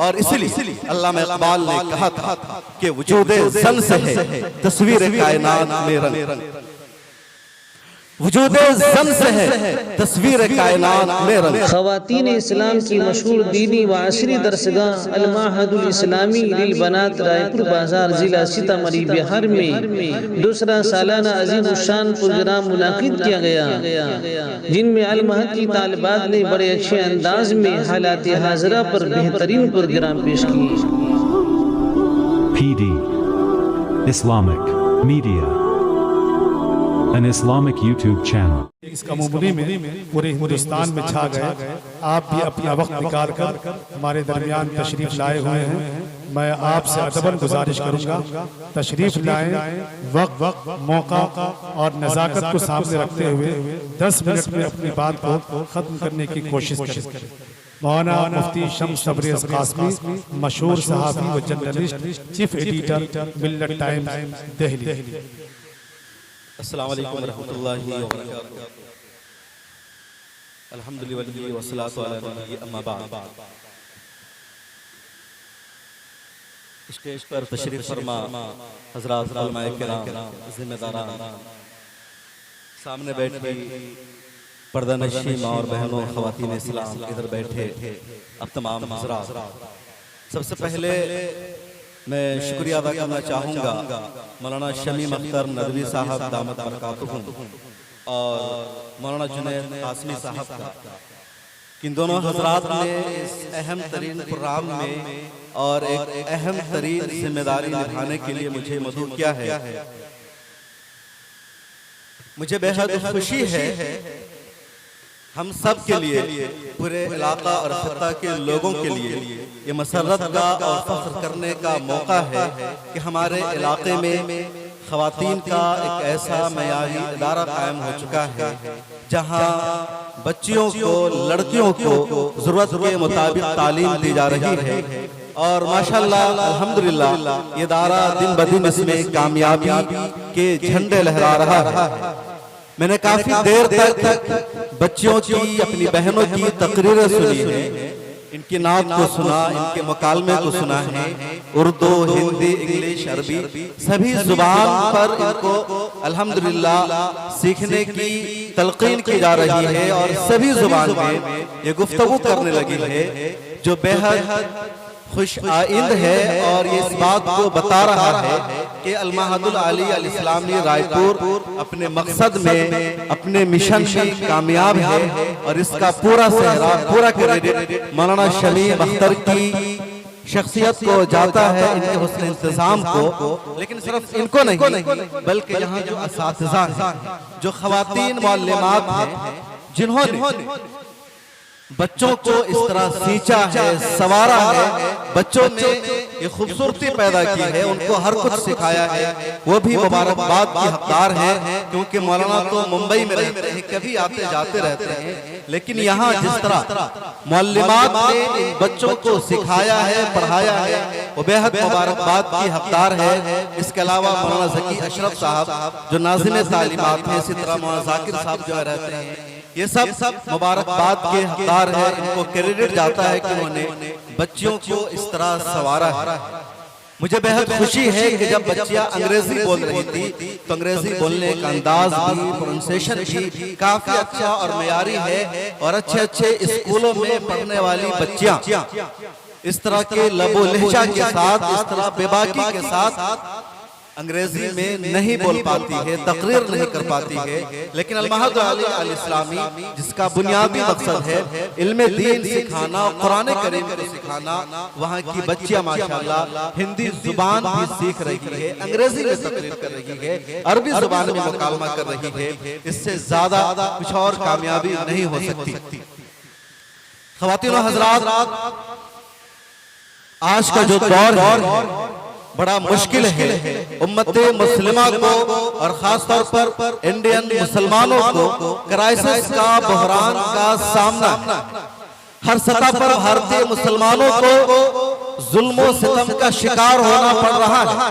और इसलिए अल्लामा इकबाल ने कहा था कि वजूदे ज़न से है तस्वीर कायनात में रंग, वजूदे ज़न से है तस्वीर कायनात में रंग। ख़वातीन इस्लाम की मशहूर दीनी व असरी दरसगाह अल माहदुल इस्लामी लिल बनात रायपुर बाजार जिला सीतामढ़ी बिहार में दूसरा सालाना अजीम शान प्रोग्राम मुनाकिद किया गया, जिनमें अल महद की तालिबात ने बड़े अच्छे अंदाज में हालात हाजरा पर बेहतरीन प्रोग्राम पेश किए। PD Islamic Media, an Islamic YouTube channel. इस कमूमनी में पूरे हिंदुस्तान में छा गए। आप भी अपना वक्त निकाल कर हमारे दरमियान तशरीफ लाए हुए हैं। मैं आपसे अदबन गुजारिश करूंगा, तशरीफ लाएं, वक्त मौका और नज़ाकत को सामने रखते हुए 10 मिनट में अपनी बात को ख़त्म करने की कोशिश करें। मौलाना मुफ्ती शम्स तबरेज़ कासमी, मशहूर सहाफ़ी व जर्नलिस्ट, चीफ एडिटर, मिल्लत टाइम्स, दिल्ली। अस्सलाम वालेकुम रहमतुल्लाहि व बरकातुहू। अल्हम्दुलिल्लाह वस्सलातु अला नबी अम्मा बाद। स्टेज पर तशरीफ फरमा हज़रात उलमाए किराम, जिम्मेदारान, सामने बैठी पर्दानशीं माँ और बहनों, ख़वातीन इस्लाम, इधर बैठे अब तमाम हज़रात, सबसे पहले मैं शुक्रिया अदा करना चाहूँगा मौलाना शमीम अख्तर नदवी साहब दामत बरकातुहू और मौलाना जुनैद कासमी साहब का। इन दोनों हजरात ने इस अहम तरीन प्रोग्राम में और एक अहम तरीन जिम्मेदारी निभाने के लिए मुझे मदऊ किया है। मुझे बेहद खुशी है, हम सब के लिए, पूरे इलाका और खित्ता के लोगों के लिए ये मसरत का और फख्र करने का मौका है कि हमारे इलाके में ख़वातीन का एक ऐसा मयारी इदारा कायम हो चुका है जहां बच्चियों को, लड़कियों को ज़रूरत के मुताबिक तालीम दी जा रही है। और माशाअल्लाह अल्हम्दुलिल्लाह ये इदारा दिन ब दिन इसमें कामयाबी के झंडे लहरा रहा है। मैंने काफी देर तक बच्चियों की, अपनी बहनों की तकरीरें सुनी है, इनकी नात को सुना, इनके मुकालमे को सुना है। उर्दू, हिंदी, इंग्लिश, अरबी सभी जुबान पर इनको अल्हम्दुलिल्लाह सीखने की तलकीन की जा रही है और सभी जुबान में ये गुफ्तगू करने लगी है, जो बेहद खुश आइंद है। और ये इस बात को बता रहा है कि अल महदुल आली अल इस्लामी रायपुर अपने मकसद में, अपने मिशन में कामयाब है और इसका पूरा सेहरा, पूरा क्रेडिट मौलाना शमीम अख्तर की शख्सियत को जाता है, इनके हुस्न इंतजाम को। लेकिन सिर्फ इनको नहीं, बल्कि यहाँ जो असातिज़ा हैं, जो ख़वातीन मुअल्लिमात हैं, जिन्होंने बच्चों को इस तरह सींचा है, संवारा है, बच्चों में ये खूबसूरती पैदा की है, उनको हर कुछ सिखाया है, वो भी मुबारकबाद की हकदार है। क्योंकि मौलाना तो मुंबई में रहते हैं, कभी आते जाते रहते हैं, लेकिन यहाँ जिस तरह मुअल्लिमात ने इन बच्चों को सिखाया है, पढ़ाया है, वो बेहद मुबारकबाद की हकदार है। इसके अलावा मौलाना ज़की अशरफ साहब जो नाज़िम तालीमात हैं, इसी तरह मौलाना ज़ाकिर साहब जो रहते हैं, ये सब मुबारकबाद के हकदार है। इनको क्रेडिट जाता है कि उन्होंने बच्चियों को इस तरह संवारा है। मुझे बेहद खुशी है कि जब बच्चियां अंग्रेजी बोल रही थी तो अंग्रेजी बोलने का अंदाज भी, प्रोनाउंसिएशन भी काफी अच्छा और मयारी है। और अच्छे अच्छे स्कूलों में पढ़ने वाली बच्चियां इस तरह के लबो लहजा के साथ, इस तरह बेबाकी के साथ अंग्रेजी में नहीं बोल पाती है, तकरीर नहीं कर पाती है। लेकिन अल महदुल आली अल इस्लामी, जिसका बुनियादी मकसद है इल्मे दीन सिखाना, कुरान करीम को सिखाना, वहाँ की बच्चियां माशाअल्लाह हिंदी जुबान भी सीख रही है, अंग्रेजी में तकरीर कर रही है, अरबी जुबान में मुकालमा कर रही है। इससे ज्यादा कुछ और कामयाबी नहीं हो सकती। ख़वातीन और हज़रात, आज का जो दौर है बड़ा मुश्किल है। उम्मते मुस्लिमा को और खास तौर पर इंडियन मुसलमानों को क्राइसिस का, बहरान का सामना हर सतह पर भारतीय मुसलमानों को जुल्म और सितम का शिकार होना पड़ रहा है।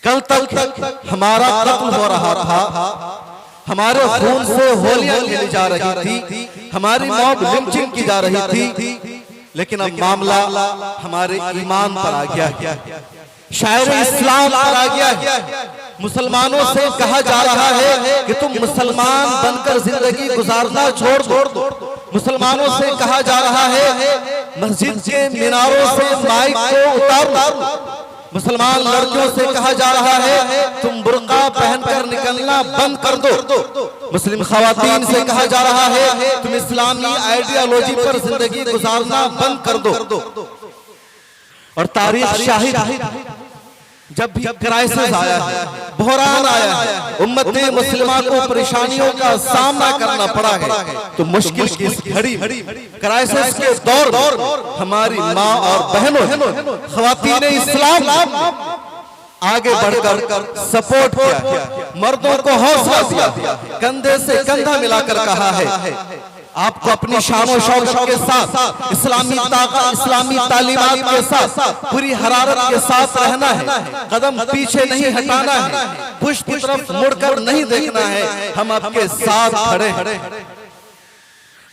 कल तक हमारा कत्ल हो रहा था, हमारे खून से होलियां खेली जा रही थी, हमारी मॉब लिंचिंग की जा रही थी, लेकिन अब मामला हमारे ईमान पर आ गया है, शायर इस्लाम पर आ गया है। मुसलमानों से कहा जा रहा है कि तुम मुसलमान बनकर जिंदगी गुजारना छोड़ दो। मुसलमानों से कहा जा रहा है मस्जिद के मीनारों से माइक को उतारो। मुसलमान लड़कियों से कहा जा रहा है तुम बुर्का पहनकर निकलना बंद कर दो। मुस्लिम खवातीन से कहा जा रहा है तुम इस्लामी आइडियोलॉजी पर जिंदगी गुजारना बंद कर दो। और तारीख शाहिद, जब भी क्राइसिस आया है, बहरान आया है, उम्मत मुस्लिमा को परेशानियों का सामना करना पड़ा है, तो मुश्किल की इस घड़ी क्राइसिस के दौर हमारी माँ और बहनों खवातीन इस्लाम आगे बढ़कर सपोर्ट किया, मर्दों को हौसला दिया, कंधे से कंधा मिलाकर कहा है आपको अपनी शानो शौकत के साथ इस्लामी ताकत, इस्लामी तालीमात के साथ पूरी हरारत के साथ रहना है, कदम पीछे नहीं हटाना है, पुष्ट की तरफ मुड़कर नहीं देखना है, हम आपके साथ खड़े हैं।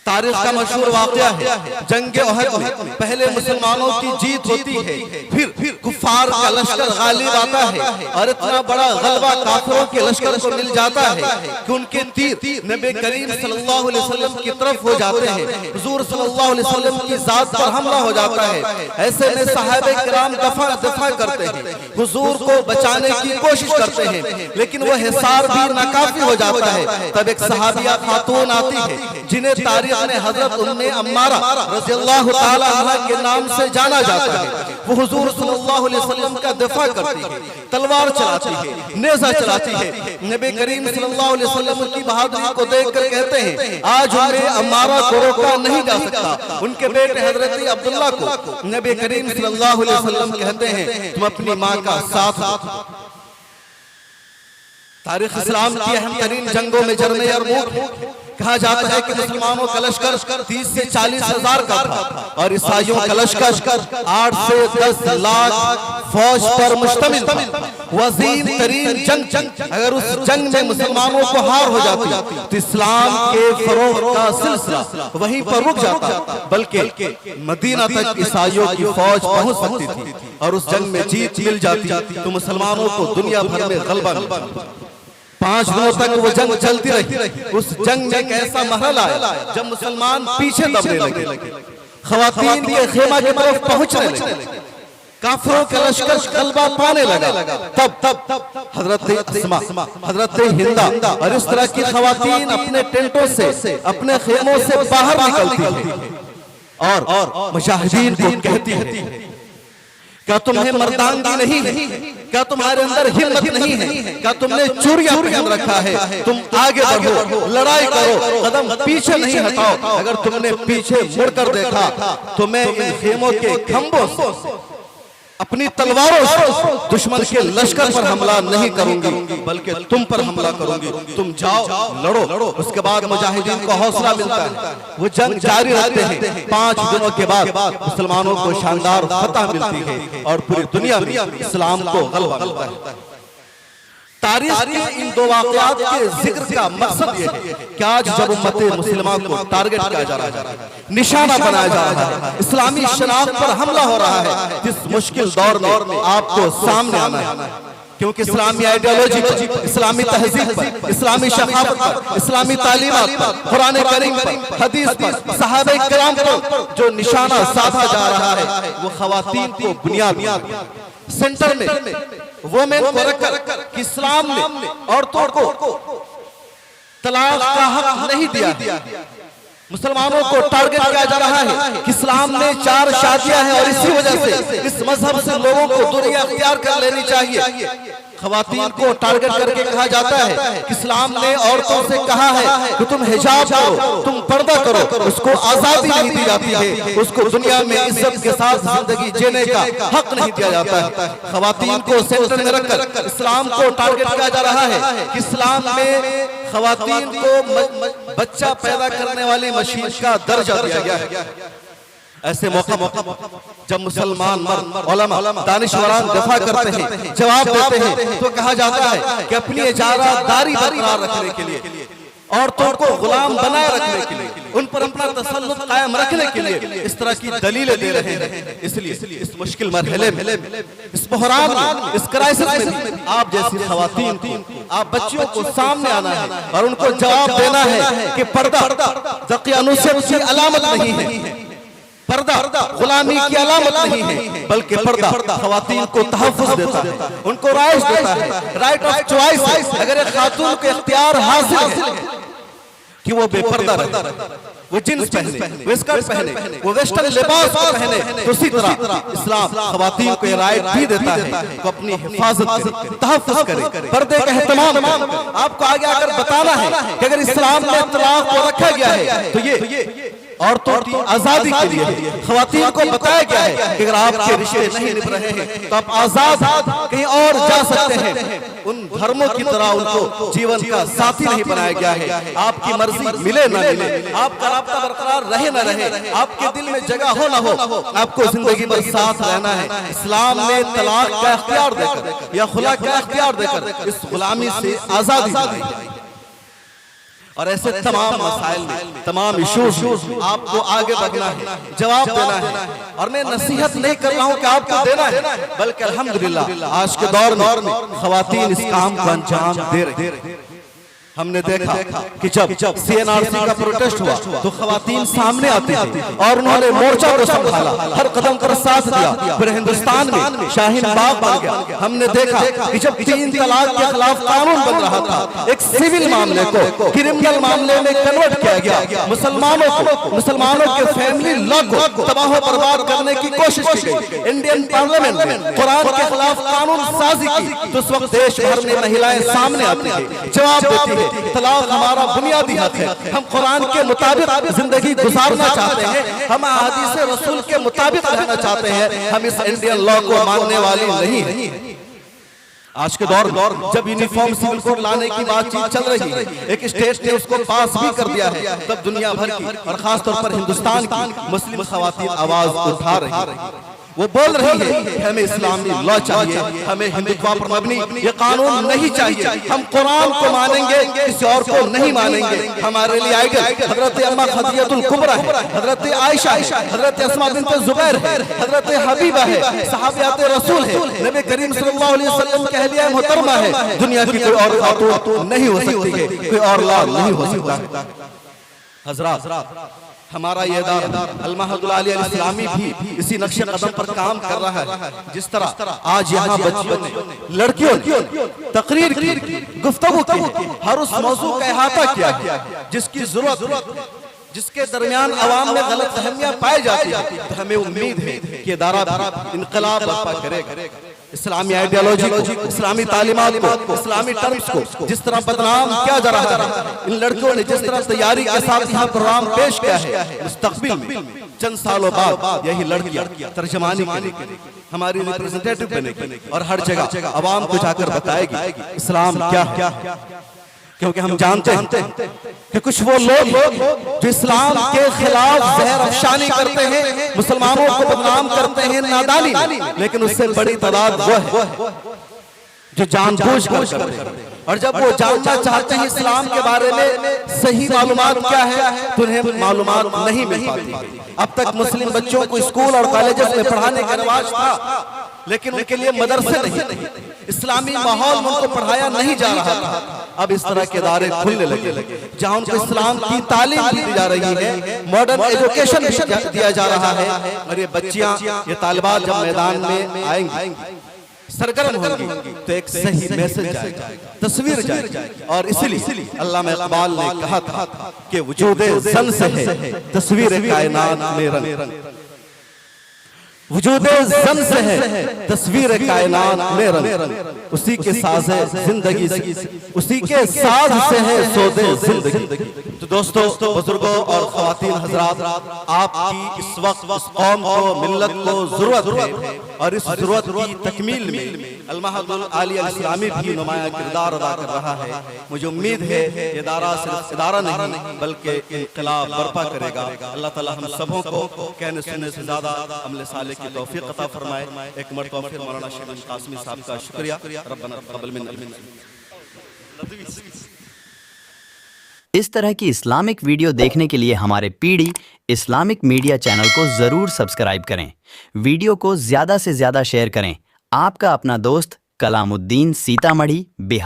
तारीख का मशहूर वाक़या है, जंग ओहद में पहले मुसलमानों की जीत होती है, फिर कुफार का लश्कर गालिब आता है और इतना बड़ा गलबा काफिरों के लश्कर को मिल जाता है कि उनके तीर नबी करीम सल्लल्लाहु अलैहि वसल्लम की तरफ हो जाते हैं, हुजूर सल्लल्लाहु अलैहि वसल्लम की जात पर हमला हो जाता है। ऐसे में सहाबे किराम दफा करते हैं, हुजूर को बचाने की कोशिश करते हैं, लेकिन वह हिसार भी नाकाफी हो जाता है। तब एक सहाबिया खातून आती है जिन्हें तारीख ने हजरत उम्मे अम्मारा रज़ियल्लाहु ताला अन्हा के नाम से जाना जाता है। वो हुजूर सल्लल्लाहु अलैहि वसल्लम का दिफा करती है, तलवार चलाती है, नेज़ा चलाती है। नबी करीम सल्लल्लाहु अलैहि वसल्लम की बहादुरी को देखकर कहते हैं आज उम्मे अम्मारा को रोका नहीं जा सकता। उनके बेटे हजरत अब्दुल्ला को नबी करीम सल्लल्लाहु अलैहि वसल्लम कहते हैं तुम अपनी माँ का साथ। तारीख इस्लाम की अहम तरीन जंगों में जर्मे यरमुक कहा जाता है कि मुसलमानों का लश्कर 30 से 40 हजार का था और ईसाइयों का लश्कर 8 से 10 लाख फौज पर मुश्तमिल था। वजीम तरीन जंग, अगर उस जंग में मुसलमानों को हार हो जाती तो इस्लाम के फरोग का सिलसिला वहीं पर रुक जाता, बल्कि मदीना तक ईसाइयों की फौज पहुंच सकती थी और उस जंग में जीत मिल जाती तो मुसलमानों को दुनिया भर में गलबा। 5 दिनों तक वो जंग चलती रही। उस जंग में एक ऐसा मरहला आया जब मुसलमान पीछे दबने लगे, खवातीन के खेमा की तरफ पहुंचने लगे, काफिरों के लश्कर गलबा पाने लगा। तब हजरत अस्मा, हजरत हिंदा और इस तरह की खवातीन अपने टेंटों से, अपने खेमों से बाहर निकलती थी और मुजाहिदीन को कहती है क्या तुम्हें मर्दानगी नहीं है, क्या तुम्हारे अंदर हिम्मत नहीं है, क्या तुमने चूड़ियां पहन रखा है, तुम आगे बढ़ो, लड़ाई करो, कदम पीछे नहीं हटाओ। अगर तुमने पीछे मुड़कर देखा तो मैं इन खेमों के खंभों से अपनी तलवारों से दुश्मन के लश्कर पर हमला नहीं करूंगी, बल्कि तुम पर हमला करूंगी, तुम जाओ लड़ो। उसके बाद मुजाहिदीन को हौसला मिलता है, वो जंग जारी रखते हैं। 5 दिनों के बाद मुसलमानों को शानदार फतह मिलती है और पूरी दुनिया में इस्लाम को गलबा मिलता है। तारीख के इन 2 वाक़यात के जिक्र का मकसद ये है कि आज जब उम्मत मुस्लिमा को टारगेट किया जा रहा है, निशाना बनाया जा रहा है, इस्लामी शनाख्त पर हमला हो रहा है, इस मुश्किल दौर में आपको सामने आना है, क्योंकि इस्लामी आइडियोलॉजी पर, इस्लामी तहजीब पर, इस्लामी शखावत पर, इस्लामी तालीमात पर, कुरान करीम पर, हदीस पर, सहाबे किराम पर जो निशाना साधा जा रहा है वो खवातीन को बुनियाद सेंटर में वोमेन को रखकर कि इस्लाम ने औरतों को तलाक का हक नहीं दिया। मुसलमानों को टारगेट किया जा रहा है कि इस्लाम ने 4 शादियां हैं और इसी वजह से इस मजहब से लोगों को दूरी अख्तियार कर लेनी चाहिए। खवातीन को टारगेट करके कहा जाता है कि इस्लाम ने औरतों से कहा है कि तुम हिजाब करो, तुम पर्दा करो, उसको आजादी नहीं दी जाती है, उसको दुनिया में इज्जत के साथ जिंदगी जीने का हक नहीं दिया जाता है। खवातीन को सेंटर में रखकर इस्लाम को टारगेट किया जा रहा है कि इस्लाम में खवातीन को बच्चा पैदा करने वाली मशीन का दर्जा दिया गया है। ऐसे मौका जब मुसलमान मर्द उलमा दानिशवरान दफा करते हैं, जवाब देते हैं, तो कहा जाता है कि अपनी इजारादारी बरकरार रखने के लिए, औरतों को गुलाम बनाए रखने के लिए, उन पर अपना तसल्लुत कायम रखने के लिए इस तरह की दलीलें दे रहे हैं। इसलिए इस मुश्किल मरहले में, इस बहरान में, इस क्राइसिस में आप जैसी खवातीन को, आप बच्चियों को सामने आना है और उनको जवाब देना है कि पर्दा दकियानुसियत की अलामत नहीं है, पर्दा गुलामी की अलामत नहीं है, बल्कि पर्दा खवातीन को तहफ़्फ़ुज़ देता है, उनको राइट देता है, राइट ऑफ चॉइस। अगर एक खातून को इख्तियार हासिल है कि वो बेपर्दा रहे, वो जींस पहने, वो स्कर्ट पहने, वो वेस्टर्न लिबास पहने, तो उसी तरह इस्लाम खवातीन को ये राइट भी देता है कि अपनी हिफाजत करे, तहफ़्फ़ुज़ करे, पर्दे का एहतमाम। आपको आगे आकर बताना है कि अगर इस्लाम में तलाक को रखा गया है तो ये औरतों की आजादी के लिए है। खवातीन को बताया गया है कि अगर आपके रिश्ते नहीं निभ रहे हैं तो आप आजाद कहीं और जा सकते हैं। उन धर्मों की तरह उनको जीवन का साथी नहीं बनाया गया है। आपकी मर्जी मिले न मिले, आपका राब्ता बरकरार रहे न रहे, आपके दिल में जगह हो न हो, आपको जिंदगी भर साथ रहना है। इस्लाम ने तलाक का इख्तियार देकर या खुला का इख्तियार देकर इस गुलामी से आजादी दी। और ऐसे तमाम मसाइल में, तमाम इश्यूज आपको आगे बढ़ना है, जवाब देना है। और मैं नसीहत नहीं कर रहा हूं कि आपको देना है, बल्कि अल्हम्दुलिल्लाह आज के दौर में खवातीन इस काम को अंजाम दे रही हैं। हमने देखा कि जब CNRC का प्रोटेस्ट हुआ तो खवातीन सामने आती थी और उन्होंने मोर्चा को संभाला, हर कदम पर साथ दिया। फिर हिंदुस्तान में शाहीन बाग बन गया। हमने देखा कि जब 3 तलाक के खिलाफ कानून बन रहा था, एक सिविल मामले को क्रिमिनल मामले में कन्वर्ट किया गया। मुसलमानों के फैमिली लॉ को तबाह बर्बाद करने की कोशिश की गई। इंडियन पार्लियामेंट में कुरान के खिलाफ कानून साजी की तो उस वक्त देश भर में महिलाएं सामने आती थी, जवाब देती है तलाक हमारा बुनियादी हक है, हम कुरान के मुताबिक जिंदगी गुजारना चाहते हैं, हम हदीस रसूल के मुताबिक रहना चाहते हैं, हम इस इंडियन लॉ को मानने वाली नहीं है। आज के दौर जब यूनिफॉर्म सिविल कोड लाने की बातचीत चल रही है, एक स्टेट ने उसको पास भी कर दिया है, तब दुनिया भर की और खासतौर पर हिंदुस्तान की मुस्लिम खवातीन आवाज उठा रही है। वो बोल रही है कि हमें इस्लामी लॉ चाहिए, हमें हिंदुत्व पर मबनी ये कानून नहीं चाहिए, हम कुरान को मानेंगे, किसी और को नहीं मानेंगे। हमारे लिए आइडल हजरत अम्मा खदीजतुल कुबरा है, हजरत आयशा है, हजरत अस्मा बिन्त जुबैर है, हजरत हबीबा है, सहाबियात रसूल है, नबी करीम सल्लल्लाहु अलैहि वसल्लम की अहलिया मोहतरमा है। दुनिया की कोई और खातून नहीं हो सकती है, कोई और लॉ नहीं हो सकता। हजरात, हमारा ये इदारा अल-महदुल आलिया अल-इस्लामी भी इसी नक्शे कदम पर काम कर रहा है। जिस तरह आज यहाँ बच्चियों ने, लड़कियों ने तकरीर की, गुफ्तगू की, हर उस मौजू का अहाता किया जिसकी जरूरत, जिसके दरमियान अवाम में गलतफहमियां पाई जाती है, तो हमें उम्मीद है कि इदारा इनकलाब बर्पा करेगा। इस्लामी आइडियोलॉजी को, इस्लामी तालीमात को, इस्लामी टर्म्स को जिस तरह बदनाम किया जा रहा है, इन लड़कियों ने जिस तरह तैयारी के साथ यहाँ प्रोग्राम पेश किया है, मुस्तकबिल में चंद सालों बाद यही लड़कियां तर्जमानी करेगी, हमारी रिप्रेजेंटेटिव बनेगी और हर जगह अवाम को जाकर बताएगी इस्लाम क्या है। क्योंकि हम जानते हैं कि कुछ वो लोग जो इस्लाम के खिलाफ जहर अफशानी करते हैं, मुसलमानों को बदनाम करते हैं नादानी, लेकिन उससे बड़ी तादाद वो है जो जानबूझकर करते हैं। और जब वो जानना चाहते हैं इस्लाम के बारे में सही मालूमात क्या है, तो उन्हें मालूमात नहीं मिल पाती। अब तक मुस्लिम बच्चों को स्कूल और कॉलेजेस में पढ़ाने का रिवाज था, लेकिन उनके लिए मदरसे नहीं, इस्लामी माहौल में उनको पढ़ाया नहीं जा रहा था। अब इस तरह के इदारे खुलने लगे जहां उनको इस्लाम की तालीम दी जा रही है, मॉडर्न एजुकेशन दिया जा रहा है। और ये बच्चियां, ये तालिबात जब मैदान में आएंगी, सरगर्म होंगी, तो एक सही मैसेज जाएगा, तस्वीर जाएगी। और इसलिए अल्लामा इकबाल ने कहा था कि वजूदे ज़न से है तस्वीर कायनात में रंग, वजूदे ज़न से है तस्वीर कायनात में रंग, उसी के साज है जिंदगी से, उसी के साज से है सौदे जिंदगी। तो दोस्तों, बुजुर्गों और ख्वातीन हजरात, आपकी इस वक्त इस कौम को, मिल्लत को जरूरत है, और इस जरूरत की तकमील में अल-महदुल आलिया अल-इस्लामी भी नुमाया किरदार अदा कर रहा है। मुझे उम्मीद है ये इदारा सिर्फ इदारा नहीं बल्कि इनकलाब बर्पा करेगा। अल्लाह ताला हम सबों को कहने सुनने से ज्यादा अमल साले की तौफीक अता फरमाए। एक मरतबा फिर मौलाना शेख कासमी साहब का शुक्रिया। रब्बना तक़ब्बल मिन्ना। इस तरह की इस्लामिक वीडियो देखने के लिए हमारे पीडी इस्लामिक मीडिया चैनल को जरूर सब्सक्राइब करें। वीडियो को ज्यादा से ज्यादा शेयर करें। आपका अपना दोस्त कलामुद्दीन, सीतामढ़ी, बिहार।